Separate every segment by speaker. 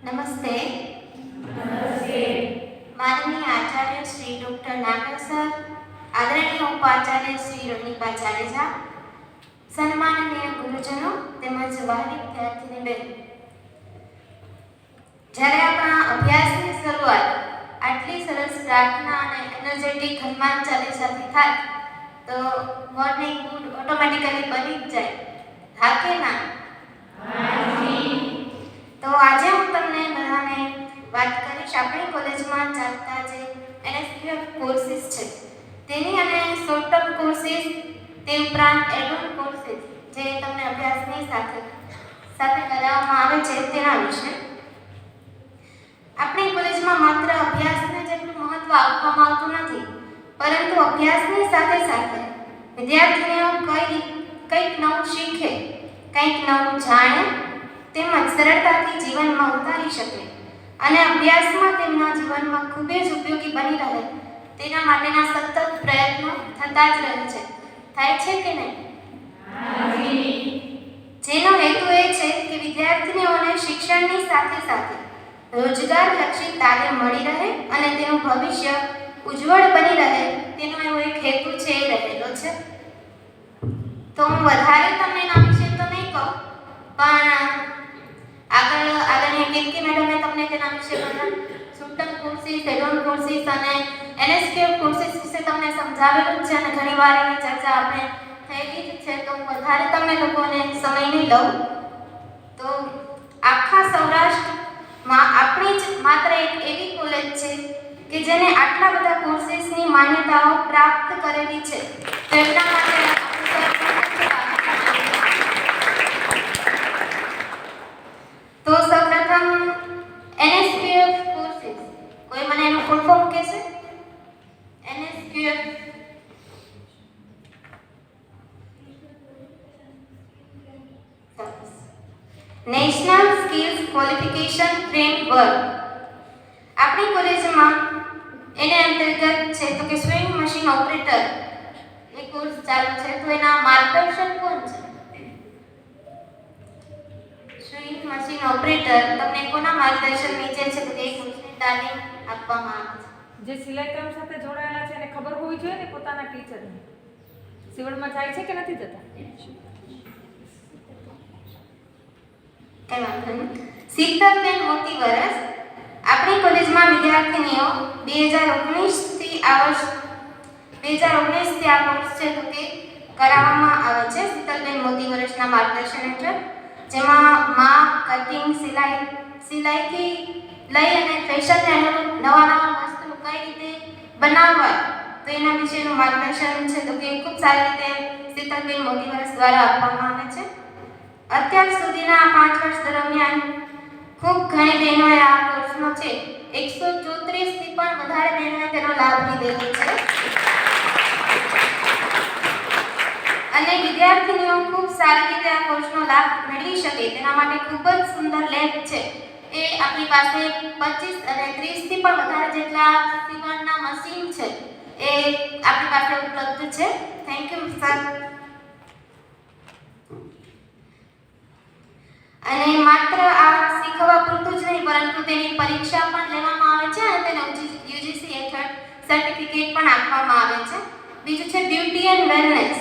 Speaker 1: નમસ્તે.
Speaker 2: નમસ્તે.
Speaker 1: માનનીય આચાર્ય શ્રી ડૉક્ટર નાગર સર, આદરણીય ઉપાચાર્ય શ્રી રણિકા જાડેજા, સન્માનનીય ગુરુજનો તેમજ વહાલી વિદ્યાર્થીની બેન, જ્યારે આપણા અભ્યાસની શરૂઆત આટલી સરસ પ્રાર્થના અને એનર્જેટિક હનુમાન ચાલીસાથી થાય તો મોર્નિંગ ગુડ ઓટોમેટિકલી બની જ જાય. હા કે ના? તો આજે હું તમને બધાને વાત કરીશ આપણી કોલેજમાં ચાલતા જે NSQF કોર્સીસ છે તેની અને શોર્ટ ટર્મ કોર્સીસ તે ઉપરાંત એડવાન્સ કોર્સીસ જે તમને અભ્યાસની સાથે કરાવવામાં આવે છે તેના વિશે. આપણી કોલેજમાં માત્ર અભ્યાસને જેટલું મહત્વ આપવામાં આવતું નથી, પરંતુ અભ્યાસની સાથે સાથે વિદ્યાર્થીઓ કંઈક નવું શીખે, કંઈક નવું જાણે તેમજ સરળતાથી જીવનમાં ઉતારી શકે અને અભ્યાસમાં તેમના જીવનમાં ખૂબ જ ઉપયોગી બની રહે તેના માટેના સતત પ્રયત્નો થતા જ રહે છે. થાય છે કે નહીં? જેનો હેતુ એ છે કે વિદ્યાર્થીઓને શિક્ષણની સાથે સાથે રોજગારલક્ષી તાલીમ મળી રહે અને તેનું ભવિષ્ય ઉજ્જવળ બની રહે તેનો એવો એક હેતુ છે એ રહેલો છે. તો હું વધારે તમને એના વિશે તો નહીં કહું, પણ આદરણીય કીર્તિ મેડમે તમને તેના વિશે બધા short term courses, advance courses અને NSQF કોર્સીસ વિશે તમને સમજાવેલું છે અને ઘણીવાર એની ચર્ચા આપણે થયેલી જ છે. તો હું વધારે તમને લોકોને સમય નહીં લઉં. તો આખા સૌરાષ્ટ્રમાં આપણી જ માત્ર એક એવી કોલેજ છે કે જેને આટલા બધા કોર્સીસની માન્યતાઓ પ્રાપ્ત કરેલી છે. તો એટલા માટે તો સૌપ્રથમ NSQF કોર્સીસ, કોઈ મને એનું ફૂલ ફોર્મ કહેશે? NSQF national skills qualification framework. આપણી કોલેજમાં એને અંતર્ગત છે તો કે સ્વિંગ મશીન ઓપરેટર એ કોર્સ ચાલુ છે. તો એના માર્ગદર્શક કોણ છે? સ્વિંગ મશીન ઓપરેટર તમને કોના માર્ગદર્શન નીચે છે તો એ કોર્સની તાલીમ આપવામાં આવે છે.
Speaker 2: જે સિલાઈ કામ સાથે જોડાયેલા છે એને ખબર હોવી જોઈએ ને પોતાના ટીચરને. સિવડમાં જાય છે કે નથી જતા?
Speaker 1: કઈ વાંધો નહીં. શીતલબેન મોતી વરસ, આપણી કોલેજમાં વિદ્યાર્થીનીઓ 2019 થી આ કોર્સ છે તો કે કરાવવામાં આવે છે શીતલબેન મોતી વરસના માર્ગદર્શન હેઠળ, જેમાં માપ, કટિંગ, સિલાઈથી લઈ અને ફેશનને અનુરૂપ નવા વસ્તુ કઈ રીતે બનાવવા તો એના વિશેનું માર્ગદર્શન છે તો કે ખૂબ સારી રીતે શીતલબેન મોતી વરસ દ્વારા આપવામાં આવે છે. અત્યાર સુધીના 5 વર્ષ દરમિયાન ખૂબ ઘણી બહેનોએ આ કોર્સનો છે 134 થી પણ વધારે બહેનોએ તેનો લાભ લીધેલો છે અને વિદ્યાર્થીનીઓ ખૂબ સારી રીતે આ કોર્સનો લાભ મેળવી શકે તેના માટે ખૂબ જ સુંદર લેબ છે. એ આપણી પાસે 25 અને 30 થી પણ વધારે જેટલા સીવણના મશીન છે એ આપણી પાસે ઉપલબ્ધ છે. Thank you sir. અને માત્ર આ શીખવા પૂરતું જ નહીં પરંતુ તેની પરીક્ષા પણ લેવામાં આવે છે અને તેને UGC હેઠળ સર્ટિફિકેટ પણ આપવામાં આવે છે. બીજું છે બ્યુટી એન્ડ વેલનેસ.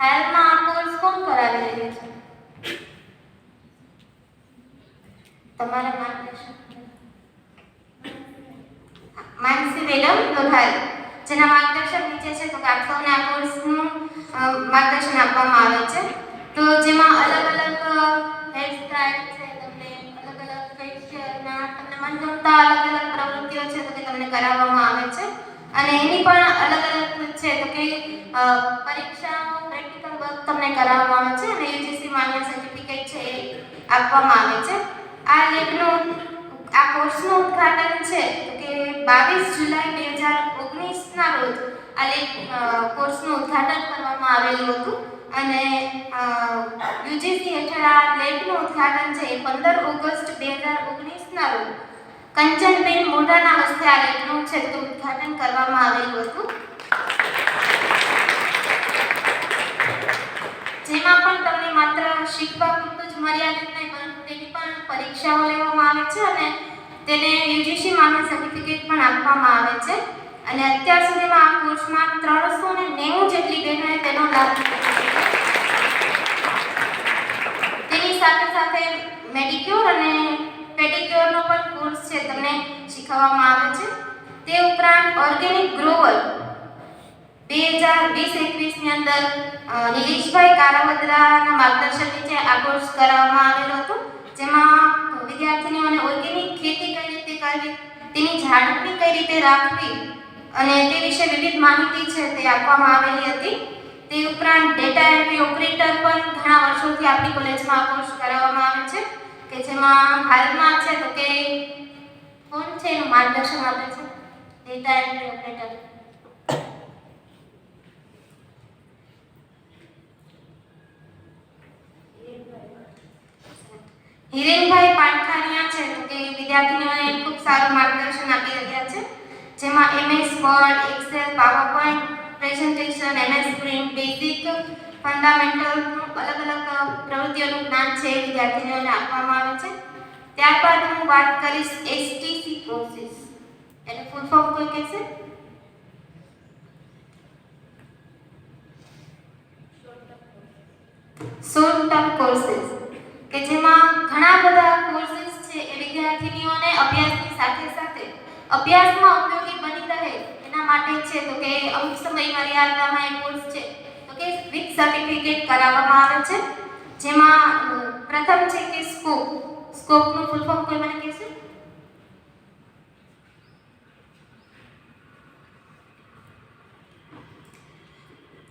Speaker 1: હાલમાં આ કોર્સ કોણ કરાવી રહ્યું છે? તમારા માર્ગદર્શન માનસી મેડમ લોધારી, જેના માર્ગદર્શન નીચે છે તો કે આપ સૌને આ કોર્સનું માર્ગદર્શન આપવામાં આવે છે. તો જેમાં અલગ અલગ હેર સ્ટાઇલ છે, તમને અલગ અલગ ફેશિયલના તમને મનગમતા અલગ અલગ પ્રવૃત્તિઓ છે તો કે તમને કરાવવામાં આવે છે અને એની પણ અલગ અલગ છે તો કે પરીક્ષાનો પ્રેક્ટિકલ વર્ક તમને કરાવવામાં આવે છે અને UGC માન્ય સર્ટિફિકેટ છે એ આપવામાં આવે છે. આ કોર્સનું ઉદ્ઘાટન છે તો કે 22 જુલાઈ 2019 ના રોજ આ કોર્સનું ઉદ્ઘાટન કરવામાં આવેલું હતું અને UGC હેઠળ આ લેબનું ઉદ્ઘાટન છે એ 15 ઓગસ્ટ 2019 ના રોજ કંચનબેન મોઢાના હસ્તે આ લેબનું છે તો ઉદ્ઘાટન કરવામાં આવેલું હતું. જેમાં પણ તમને માત્ર શીખવા પૂરતું જ મર્યાદિત નહીં પરંતુ તેની પણ પરીક્ષાઓ લેવામાં આવે છે અને તેને યુજીસી માન્ય સર્ટિફિકેટ પણ આપવામાં આવે છે. અને અત્યાર સુધીમાં આ કોર્સમાં 390 જેટલી બહેનોએ તેનો લાભ લીધો છે. તેની સાથે સાથે મેડિક્યોર અને પેડિક્યોરનો પણ કોર્સ છે તમને શીખવવામાં આવે છે. તે ઉપરાંત ઓર્ગેનિક ગ્રોવર 2020-21 ની અંદર નિલેશભાઈ કારાવદરાના માર્ગદર્શન નીચે આ કોર્સ કરાવવામાં આવેલો હતો, જેમાં વિદ્યાર્થીઓને ઓર્ગેનિક ખેતી કઈ રીતે કરવી, તેની જાળવણી કઈ રીતે રાખવી અને તે વિશે વિવિધ માહિતી છે તે આપવામાં આવેલી હતી. તે ઉપરાંત ડેટા એન્ટ્રી ઓપરેટર પણ ઘણા વર્ષોથી આપણી કોલેજમાં આ કોર્સ કરાવવામાં આવે છે, કે જેમાં હાલમાં છે તો કે કોણ છે એનું માર્ગદર્શન આપે છે ડેટા એન્ટ્રી ઓપરેટર. હિરેનભાઈ પાટખાનિયા છે તો કે વિદ્યાર્થીઓને ખૂબ સારું માર્ગદર્શન આપી રહ્યા છે, જેમાં MS Word, Excel, PowerPoint presentation, MS Print, basic fundamental અલગ અલગ પ્રવૃત્તિઓનું જ્ઞાન છે વિદ્યાર્થીઓને આપવામાં આવે છે. ત્યારબાદ હું વાત કરીશ STC કોર્સીસ, એટલે ફૂલ ફોર્મ કોઈ કહેશે? શોર્ટ ટર્મ કોર્સીસ, કે જેમાં ઘણા બધા કોર્સીસ છે એ વિદ્યાર્થીઓને અભ્યાસની સાથે સાથે અભ્યાસમાં ઉપયોગી બની રહે એના માટે છે તો કે અમુક સમય મર્યાદામાં એ કોર્સ છે તો કે વિથ સર્ટિફિકેટ કરાવવામાં આવે છે. જેમાં પ્રથમ છે કે સ્કોપનું ફૂલ ફોર્મ કોઈ મને કહેશે?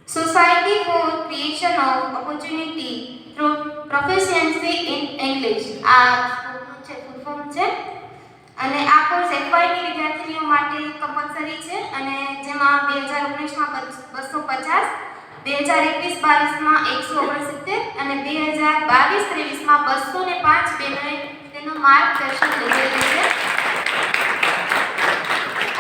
Speaker 1: Society for Creation of Opportunity through Proficiency in English, આ સ્કોપનું છે ફૂલ ફોર્મ છે. અને આ કોર્સ FY ની વિદ્યાર્થીઓ માટે કમ્પલસરી છે અને જેમાં 2019માં 250, 2021-22માં 169 અને 2022-23માં 205 બહેનોએ તેનું માર્ગદર્શન લીધેલું છે.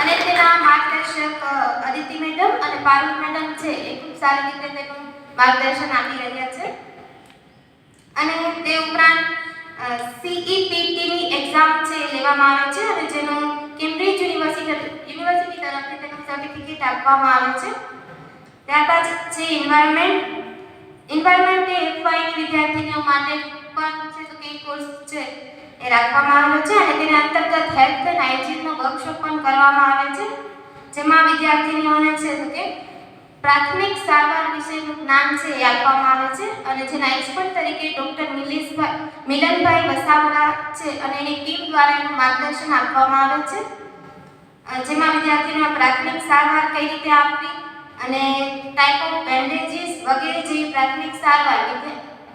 Speaker 1: અને તેના માર્ગદર્શક અદિતિ મેડમ અને પારુલ મેડમ છે એ ખૂબ સારી રીતે તેનું માર્ગદર્શન આપી રહ્યા છે. અને તે ઉપરાંત CEPT-ની એક્ઝામ છે લેવામાં આવે છે અને જેનું કેમ્બ્રિજ યુનિવર્સિટી તરફથી તેનું સર્ટિફિકેટ આપવામાં આવે છે. ત્યારબાદ છે એન્વાયરમેન્ટ એ FY ની વિદ્યાર્થીઓ માટે પણ છે તો કે કોર્સ છે એ રાખવામાં આવેલો છે અને તેના અંતર્ગત હેલ્થ એન્ડ હાઇજીનનો વર્કશોપ પણ કરવામાં આવે છે, જેમાં વિદ્યાર્થીઓને છે તો કે પ્રાથમિક સારવાર વિશેનું જ્ઞાન છે એ આપવામાં આવે છે અને જેના એક્સપર્ટ તરીકે ડોક્ટર મિલનભાઈ વસાવડા છે અને એની ટીમ દ્વારા એનું માર્ગદર્શન આપવામાં આવે છે, જેમાં વિદ્યાર્થીઓને પ્રાથમિક સારવાર કઈ રીતે આપવી અને ટાઈપ ઓફ બેન્ડેજીસ વગેરે જેવી પ્રાથમિક સારવાર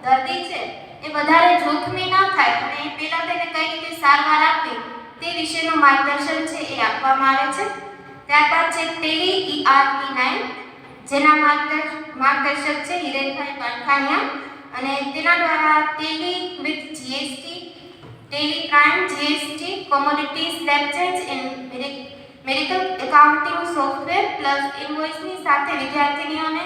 Speaker 1: દર્દી છે એ વધારે જોખમી ન થાય અને પહેલા તેને કઈ રીતે સારવાર આપવી તે વિશેનું માર્ગદર્શન છે એ આપવામાં આવે છે. ત્યારબાદ છે ટેલી ERP9, જેના માર્ગદર્શક છે હિરેનભાઈ પાટખાનિયા અને તેના દ્વારા Tally with GST, Tally prime GST, commodity slab change in medical accounting software plus ઇનવોઇસની સાથે વિદ્યાર્થીઓને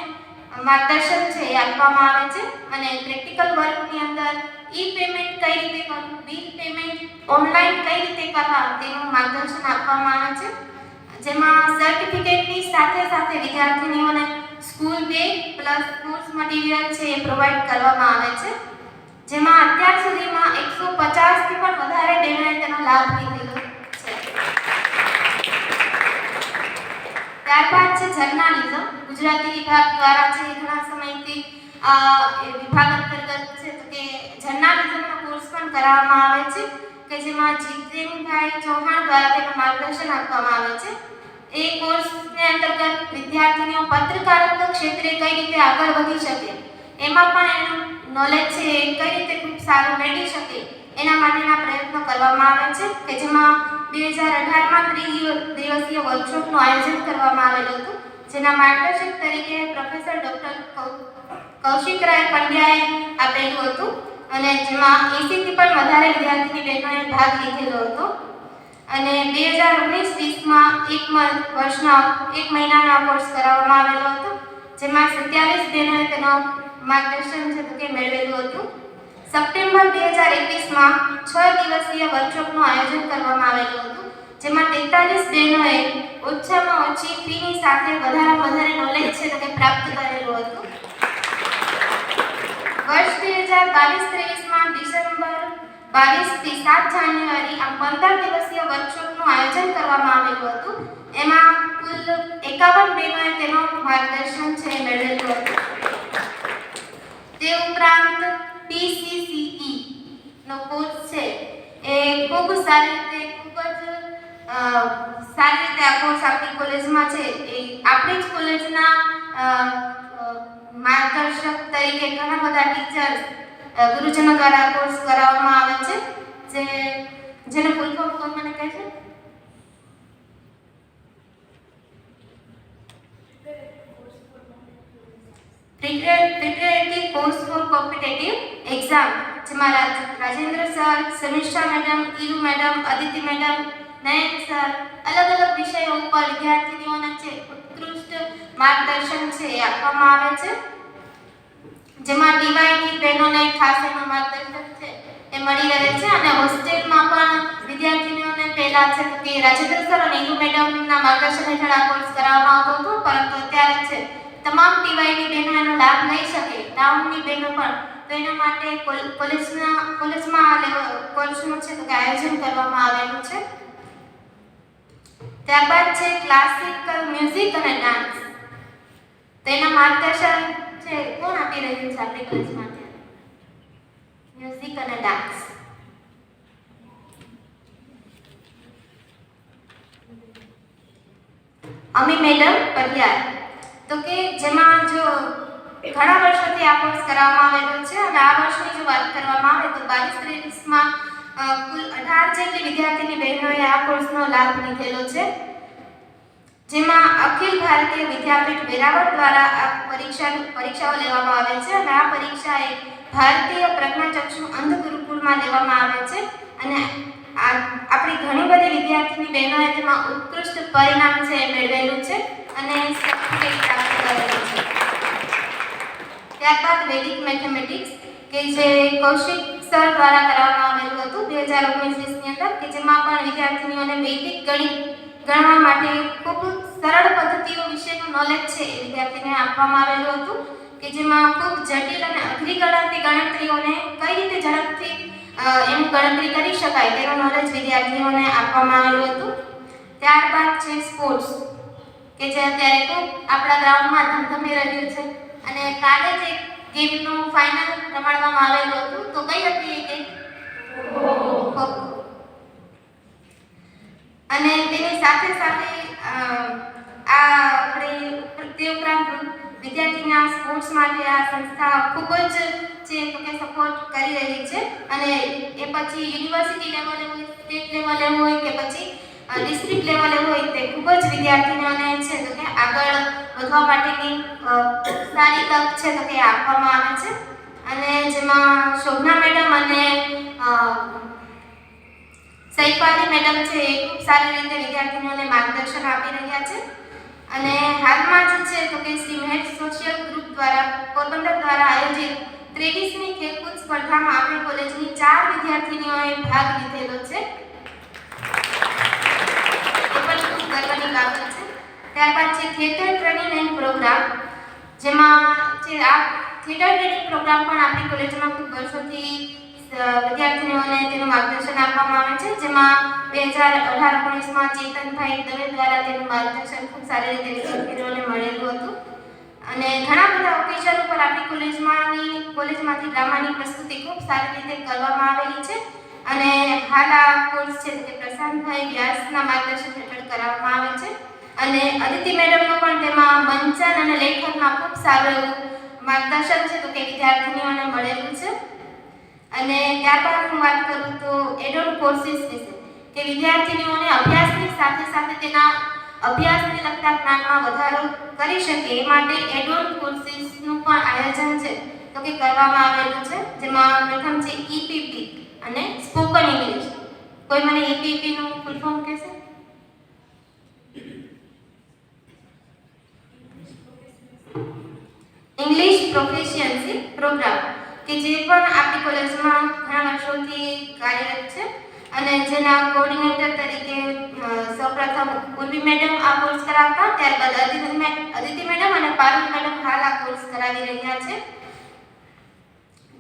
Speaker 1: માર્ગદર્શન છે એ આપવામાં આવે છે અને પ્રેક્ટિકલ વર્કની અંદર પેમેન્ટ કઈ રીતે કરવું, બિલ પેમેન્ટ ઓનલાઈન કઈ રીતે કરવા તેનું માર્ગદર્શન આપવામાં આવે છે, જેમાં સર્ટિફિકેટની સાથે સાથે વિદ્યાર્થીઓને school bag plus course material છે એ પ્રોવાઈડ કરવામાં આવે છે, જેમાં અત્યાર સુધીમાં 150 થી પણ વધારે બહેનોએ તેનો લાભ લીધેલો છે. ત્યારબાદ છે જર્નાલિઝમ. ગુજરાતી વિભાગ દ્વારા છે ઘણા સમયથી વિભાગ અંતર્ગત છે તો કે જર્નાલિઝમનો કોર્સ પણ કરાવવામાં આવે છે, કે જેમાં જીતેનભાઈ ચૌહાણ દ્વારા તેનું માર્ગદર્શન આપવામાં આવે છે. એ કોર્સને અંતર્ગત વિદ્યાર્થીઓ પત્રકારત્વ ક્ષેત્રે કઈ રીતે આગળ વધી શકે, એમાં પણ એનું નોલેજ છે એ કઈ રીતે ખૂબ સારું મેળવી શકે એના માટેના પ્રયત્નો કરવામાં આવે છે, કે જેમાં 2018માં ત્રિદિવસીય વર્કશોપનું આયોજન કરવામાં આવેલું હતું, જેના માર્ગદર્શક તરીકે પ્રોફેસર ડોક્ટર કૌશિકરાય પંડ્યાએ આપેલું હતું અને જેમાં 80 થી પણ વધારે વિદ્યાર્થીની બહેનોએ ભાગ લીધેલો હતો. અને 2019-20માં એક મહિનાનો કોર્સ કરાવવામાં આવેલો હતો, જેમાં 27 બહેનોએ તેનો માર્ગદર્શન છે તો કે મેળવેલું હતું. સપ્ટેમ્બર 2021માં 6 દિવસીય વર્કશોપનું આયોજન કરવામાં આવેલું હતું, જેમાં 43 બહેનોએ ઓછામાં ઓછી ફીની સાથે વધારે નોલેજ છે તે પ્રાપ્ત કરેલું હતું. વર્ષ 2022-23માં ડિસેમ્બર 22 થી 7 જાન્યુઆરી આમ 15 દિવસીય વર્કશોપનું આયોજન કરવામાં આવેલું હતું. એમાં કુલ 51 બહેનોએ તેનું માર્ગદર્શન છે મેળવેલું હતું. તે ઉપરાંત PCCE નો કોર્સ છે એ ખૂબ સારી રીતે આ કોર્સ આપણી કોલેજમાં છે. એ આપણી જ કોલેજના માર્ગદર્શક તરીકે ઘણા બધા ટીચર્સ ગુરુજનો દ્વારા કોર્સ કરાવવામાં આવે છે, જેને ફૂલ ફોર્મ કોણ મને કહે છે? Preparatory course four competitive exam, જેમાં રાજેન્દ્ર સર, સમીક્ષા મેડમ, ઈરુ મેડમ, અદિતિ મેડમ, નયન સર અલગ વિષયો ઉપર વિદ્યાર્થીઓને છે ઉત્કૃષ્ટ માર્ગદર્શન છે એ આપવામાં આવે છે. જેમાં ડીવાયની બહેનોને ખાસ એનું માર્ગદર્શન છે એ મળી રહે છે. અને હોસ્ટેલમાં પણ વિદ્યાર્થીઓને પહેલા છે કે રાજેન્દ્ર સર અને ઈરુ મેડમના માર્ગદર્શન હેઠળ આ કોર્સ કરાવવામાં આવતો હતો, પરંતુ અત્યારે છે તમામ ટીવાયની બહેનો એનો લાભ લઈ શકે, ટાઉનની બહેનો પણ, તો એના માટે કોલેજમાં કોર્સનું છે તો કે આયોજન કરવામાં આવેલું છે. ત્યારબાદ છે ક્લાસિકલ મ્યુઝિક અને ડાન્સ. તેના માર્ગદર્શન છે કોણ આપી રહ્યું છે આપણી કોલેજમાં? મ્યુઝિક અને ડાન્સ અમી મેડમ પટિયાર, તો કે જેમાં જો ઘણા વર્ષોથી આ કોર્સ કરાવવામાં આવેલો છે. અને આ વર્ષની જો વાત કરવામાં આવે તો 22-23માં કુલ 18 જેટલી વિદ્યાર્થીની બહેનોએ આ કોર્સનો લાભ લીધેલો છે. જેમાં અખિલ ભારતીય વિદ્યાપીઠ વેરાવળ દ્વારા આ પરીક્ષાઓ લેવામાં આવે છે. અને આ પરીક્ષા એ ભારતીય પ્રજ્ઞાચક્ષુ અંધ ગુરુકુળમાં લેવામાં આવે છે. અને આપણી ઘણી બધી વિદ્યાર્થીની બહેનોએ તેમાં ઉત્કૃષ્ટ પરિણામ છે મેળવેલું છે અને સર્ટિફિકેટ પ્રાપ્ત કરેલું છે. ત્યારબાદ વૈદિક મેથેમેટિક્સ કે જે કૌશિક સર દ્વારા કરવામાં આવેલું હતું 2019-20ની અંદર, કે જેમાં પણ વિદ્યાર્થીઓને વૈદિક ગણિત ગણવા માટે ખૂબ સરળ પદ્ધતિઓ વિશેનું નોલેજ છે એ વિદ્યાર્થીને આપવામાં આવેલું હતું, કે જેમાં ખૂબ જટિલ અને અઘરી ગણાતી ગણતરીઓને કઈ રીતે ઝડપથી એનું ગણતરી કરી શકાય તેનું નોલેજ વિદ્યાર્થીઓને આપવામાં આવેલું હતું. ત્યારબાદ છે સ્પોર્ટ્સ, કે જે અત્યારે ખૂબ આપણા ગ્રાઉન્ડમાં ધમધમી રહ્યું છે. અને કાલે જ એક ગેમનું ફાઇનલ રમાડવામાં આવેલું હતું, તો કઈ હતી એ ગેમ? ખો-ખો. અને તેની સાથે તે ઉપરાંત વિદ્યાર્થીના સ્પોર્ટ્સ માટે આ સંસ્થા ખૂબ જ છે તો કે સપોર્ટ કરી રહી છે. અને એ પછી યુનિવર્સિટી લેવલે હોય, સ્ટેટ લેવલે હોય કે પછી ડિસ્ટ્રિક્ટ લેવલે હોય, તે ખૂબ જ વિદ્યાર્થીઓને છે તો કે આગળ વધવા માટેની સારી તક છે તો કે આપવામાં આવે છે. અને જેમાં શોભના મેડમ અને સૈફાલી મેડમ છે એ ખૂબ સારી રીતે વિદ્યાર્થીઓને માર્ગદર્શન આપી રહ્યા છે. અને હાલમાં જ છે તો કે શ્રી મહેશ સોશિયલ ગ્રુપ દ્વારા પોરબંદર દ્વારા આયોજિત 23મી ખેલકૂદ સ્પર્ધામાં આપણી કોલેજની 4 વિદ્યાર્થીનીઓએ ભાગ લીધેલો છે. એ પણ ખૂબ ગર્વની બાબત છે. ત્યારબાદ છે થિયેટર ટ્રેનિંગ એન્ડ પ્રોગ્રામ, જેમાં છે આ થિયેટર ટ્રેનિંગ પ્રોગ્રામ પણ આપણી કોલેજમાં ખૂબ વર્ષોથી વિદ્યાર્થીઓને તેનું માર્ગદર્શન આપવામાં આવે છે. જેમાં 2018-19માં ચેતનભાઈ દવે દ્વારા તેનું માર્ગદર્શન ખૂબ સારી રીતે વિદ્યાર્થીઓને મળેલું હતું. અને ઘણા બધા ઓકેઝન ઉપર આપણી કોલેજમાંથી ડ્રામાની પ્રસ્તુતિ ખૂબ સારી રીતે કરવામાં આવેલી છે. અને હાલ આ કોર્સ છે તે પ્રશાંતભાઈ વ્યાસના માર્ગદર્શન હેઠળ કરાવવામાં આવે છે. અને અદિતિ મેડમનું પણ તેમાં મંચન અને લેખનમાં ખૂબ સારું એવું માર્ગદર્શન છે તો કે વિદ્યાર્થીઓને મળેલું છે. અને ત્યારબાદ હું વાત કરું તો એડોન કોર્સિસ વિશે, કે વિદ્યાર્થીઓને અભ્યાસની સાથે તેના અભ્યાસને લગતા જ્ઞાનમાં વધારો કરી શકે એ માટે એડોન કોર્સિસનું પણ આયોજન છે તો કે કરવામાં આવેલું છે. જેમાં પ્રથમ છે EPP અને સ્પોકન ઇંગ્લિશ. કોઈ મને EPP નું ફૂલ ફોર્મ કહેશે? ઇંગ્લિશ પ્રોફિશિયન્સી પ્રોગ્રામ, કે જે પણ આપણી કોલેજમાં ઘણા વર્ષોથી કાર્યરત છે અને જેના કોઓર્ડિનેટર તરીકે સૌપ્રથમ ઉર્વી મેડમ આ કોર્સ કરાવતા, ત્યારબાદ અદિતિ મેડમ અને પારુલ મેડમ હાલ આ કોર્સ કરાવી રહ્યા છે.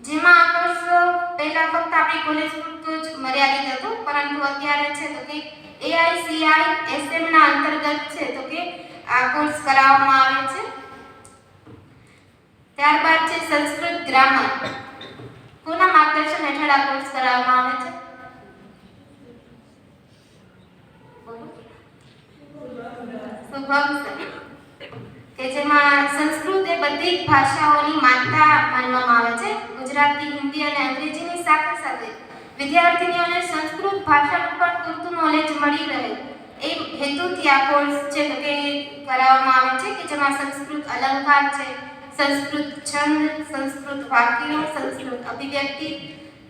Speaker 1: જેમાં આ કોર્સ પહેલા ફક્ત આપણી કોલેજ પૂરતો જ મર્યાદિત હતો, પરંતુ અત્યારે છે તો કે AICISM ના અંતર્ગત છે તો કે આ કોર્સ કરાવવામાં આવે છે. ત્યારબાદ છે સંસ્કૃત ગ્રામર. કોના માર્ગદર્શન હેઠળ આ કોર્સ કરાવવામાં આવે છે? શુભમ સર, કે જેમાં સંસ્કૃત એ બધી જ ભાષાઓની માતા માનવામાં આવે છે. ગુજરાતી, હિન્દી અને અંગ્રેજીની સાથે સાથે વિદ્યાર્થીનીઓને સંસ્કૃત ભાષાનું પણ પૂરતું નોલેજ મળી રહે એ હેતુથી આ કોર્સ છે તો કે કરાવવામાં આવે છે, કે જેમાં સંસ્કૃત અલંકાર છે, સંસ્કૃત છંદ, સંસ્કૃત વાક્યો, સંસ્કૃત અભિવ્યક્તિ,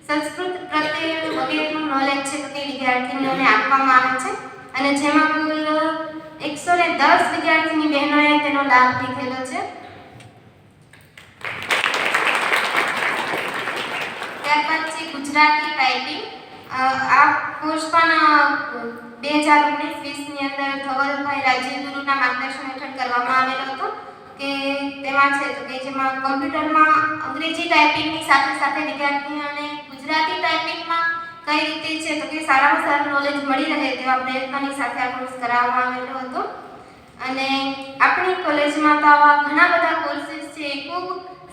Speaker 1: સંસ્કૃત પ્રત્યે વગેરેનું નોલેજ છે તો કે વિદ્યાર્થીનીઓને આપવામાં આવે છે. અને જેમાં કુલ 110 વિદ્યાર્થીની બહેનોએ તેનો લાભ લીધેલો છે. ત્યારબાદ છે ગુજરાતી ટાઈપિંગ. આ કોર્સ પણ 2019-20 ની અંદર ધવલભાઈ રાજ્યગુરુના માર્ગદર્શન હેઠળ કરવામાં આવેલો હતો, કે તેમાં છે તો કે જેમાં કમ્પ્યુટરમાં અંગ્રેજી ટાઈપિંગની સાથે સાથે વિદ્યાર્થીઓને ગુજરાતી ટાઈપિંગમાં કઈ રીતે છે તો કે સારામાં સારું નોલેજ મળી રહે તેવા પ્રયત્નોની સાથે આ કોર્સ કરાવવામાં આવેલો હતો. અને આપણી કોલેજમાં તો આવા ઘણા બધા કોર્સીસ છે એ ખૂબ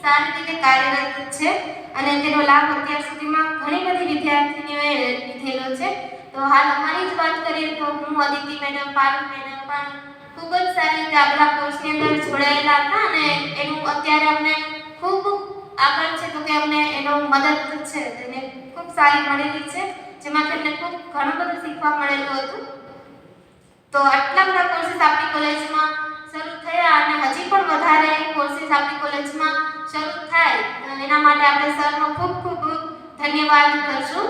Speaker 1: સારી રીતે કાર્યરત છે અને તેનો લાભ અત્યાર સુધીમાં ઘણી બધી વિદ્યાર્થીનીઓએ લીધેલો છે. તો હાલ અમારી જ વાત કરીએ તો હું, અદિતિ મેડમ, પારુલ મેડમ પણ ખૂબ જ સારી રીતે આ બધા કોર્સની અંદર જોડાયેલા હતા અને એનું અત્યારે અમને ખૂબ આગળ છે તો કે અમને એનો મદદ છે તેને ખૂબ સારી મળેલી છે, જેમાંથી અમને ખૂબ ઘણું બધું શીખવા મળેલું હતું. તો આટલા બધા કોર્સીસ આપણી કોલેજમાં શરૂ થયા અને હજી પણ વધારે કોર્સીસ આપણી કોલેજમાં શરૂ થાય એના માટે આપણે સરનો ખૂબ ખૂબ ધન્યવાદ કરશું.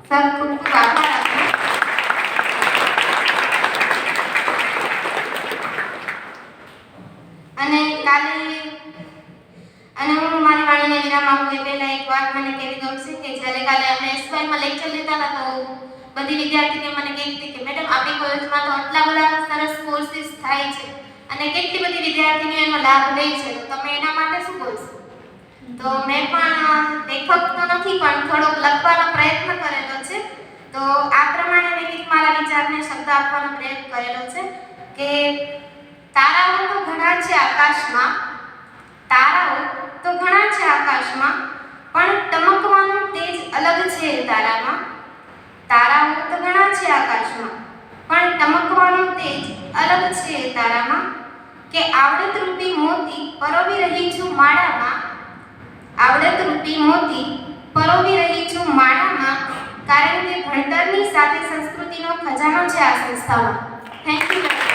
Speaker 1: સર, ખૂબ ખૂબ આભાર આપનો. અને હું મારી વાણીને વિરામ આપું એ પહેલા એક વાત મને કહેવી ગમશે કે જ્યારે કાલે અમે એસવાયમાં લેક્ચર લેતા હતા તો બધી વિદ્યાર્થીઓ મને કહેતી કે મેડમ આપણી કોલેજમાં તો આટલા બધા સરસ કોર્સીસ થાય છે અને કેટલી બધી વિદ્યાર્થીઓ એનો લાભ લે છે, તો તમે એના માટે શું બોલશો? તો મેં પણ લેખક તો નથી પણ થોડોક લખવાનો પ્રયત્ન કરેલો છે. તો આ પ્રમાણે મેં મારા વિચારને શબ્દ આપવાનો પ્રયત્ન કરેલો છે કે તારાઓ તો ઘણા છે આકાશમાં, તારાઓ તો ઘણા છે આકાશમાં, પણ ટમકવાનું તેજ અલગ છે તારામાં. તારાઓ તો ઘણા છે આકાશમાં, પણ ટમકવાનું તેજ અલગ છે તારામાં. કે આવડત રૂપી મોતી પરોવી રહી છું માળામાં, આવડત રૂપી મોતી પરોવી રહી છું માળામાં, કારણ કે ભણતરની સાથે સંસ્કૃતિનો ખજાનો છે આ સંસ્થામાં. Thank you.